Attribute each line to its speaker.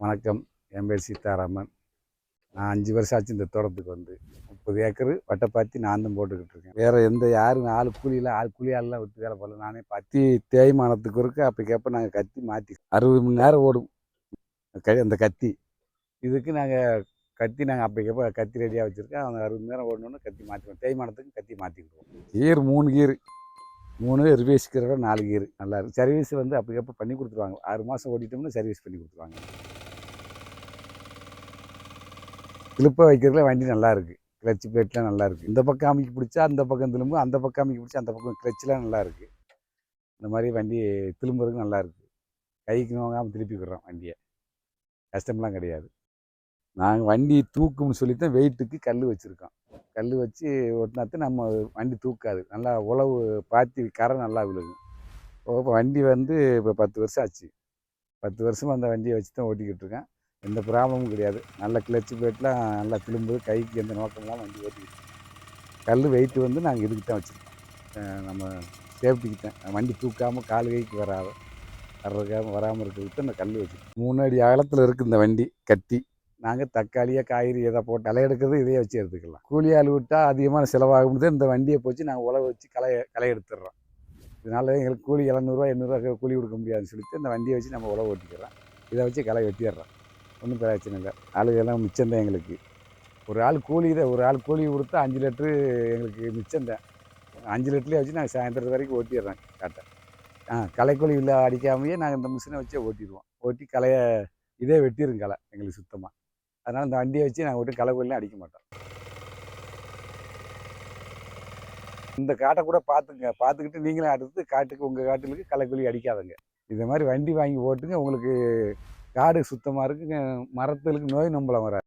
Speaker 1: வணக்கம். என் பேர் சீதாராமன். நான் 5 வருஷம் ஆச்சு இந்த தோட்டத்துக்கு வந்து. 30 ஏக்கரு வட்டப்பாத்தி நான் தான் போட்டுக்கிட்டு இருக்கேன். வேறு யாரும் ஆள் கூலி ஆள்லாம் விட்டு வேலை போடல. நானே பத்தி தேய்மானத்துக்கு இருக்கு. அப்போக்கப்போ நாங்கள் கத்தி மாற்றி 60 மணி நேரம் ஓடும் அந்த கத்தி. இதுக்கு நாங்கள் அப்போக்கப்போ கத்தி ரெடியாக வச்சுருக்கேன். அவங்க 60 மணி நேரம் ஓடணுன்னு கத்தி மாற்றிடுவோம். தேய்மானத்துக்கு கத்தி மாற்றிக்கிடுவோம். கீர் 3 கீர் 3 ரிவேஸ் கீரை 4 கீர் நல்லாயிருக்கும். சர்வீஸ் வந்து அப்போக்கப்போ பண்ணி கொடுத்துருவாங்க. 6 மாதம் ஓடிட்டோம்னா சர்வீஸ் பண்ணி கொடுத்துருவாங்க. கிளிப்பை வைக்கிறதுல வண்டி நல்லாயிருக்கு. கிளச்சு பிளேட்லாம் நல்லாயிருக்கு. இந்த பக்கம் அமைக்கி பிடிச்சா அந்த பக்கம் திரும்பும், அந்த பக்கம் அமைக்கி பிடிச்சா அந்த பக்கம் கிளச்செலாம் நல்லாயிருக்கு. இந்த மாதிரி வண்டி திரும்புறதுக்கு நல்லாயிருக்கு. கைக்கு நோகாமல் திருப்பிக்கிறோம் வண்டியை. கஷ்டம்லாம் கிடையாது. நாங்கள் வண்டி தூக்கும்னு சொல்லி தான் வெயிட்டுக்கு கல் வச்சுருக்கோம். கல் வச்சு ஓட்டினாத்தான் நம்ம வண்டி தூக்காது. நல்லா உழவு பாத்தி கரை நல்லா விழுகும். இப்போ வண்டி வந்து இப்போ 10 வருஷம் ஆச்சு. 10 வருஷமாக அந்த வண்டியை வச்சு தான் ஓட்டிக்கிட்டு இருக்கேன். எந்த ப்ராப்ளமும் கிடையாது. நல்ல கிளச்சு பிளேட்லாம் நல்லா திரும்புது. கைக்கு எந்த நோக்கம் இல்லாமல் வண்டி ஓட்டிக்கிட்டு இருக்கேன். கல் வெயிட்டு வந்து நாங்கள் இதுக்கு தான் வச்சுருக்கோம். நம்ம சேஃப்டிக்கு தான். வண்டி தூக்காமல் கால் கைக்கு வராமல் இருக்கிறதுக்கு தான் இந்த கல் வச்சுருக்கோம். 3 அடி அகலத்தில் இருக்குது இந்த வண்டி கத்தி. நாங்கள் தக்காளியாக காய்கறி எதை போட்டு களை எடுக்கிறது இதையே வச்சு எடுத்துக்கலாம். கூலி ஆள் விட்டால் அதிகமான செலவாகும்போது இந்த வண்டியை போச்சு நாங்கள் உழவு வச்சு களை எடுத்துடுறோம். இதனால் எங்களுக்கு கூலி 700 800 கூலி கொடுக்க முடியாதுன்னு சொல்லிட்டு இந்த வண்டியை வச்சு நம்ம உழவு ஓட்டிக்கிறோம். இதை வச்சு களை வெட்டிடுறோம். ஒன்றும் பிரச்சனை இல்லை. ஆளுகெல்லாம் மிச்சம்தான் எங்களுக்கு. ஒரு ஆள் கூலி கொடுத்தா 5 லிட்ரு எங்களுக்கு மிச்சம்தான். 5 லிட்டர்லேயே வச்சு நாங்கள் சாயந்தரம் வரைக்கும் ஓட்டிடுறோம் காட்டை. களைக்கூலி இல்லை அடிக்காமையே நாங்கள் இந்த மிஷினை வச்சே ஓட்டிடுவோம். ஓட்டி களையை இதே வெட்டிடும் களை எங்களுக்கு சுத்தமாக. அதனால் இந்த வண்டியை வச்சு நாங்கள் விட்டு களைக்கூலிலாம் அடிக்க மாட்டோம். இந்த காட்டை கூட பார்த்துக்கிட்டு நீங்களும் அடுத்து உங்கள் காட்டுக்கு களைக்கூலி அடிக்காதங்க. இந்த மாதிரி வண்டி வாங்கி ஓட்டுங்க. உங்களுக்கு காடு சுத்தமாக இருக்குங்க. மரத்துக்கு நோய் நம்பலம் வராது.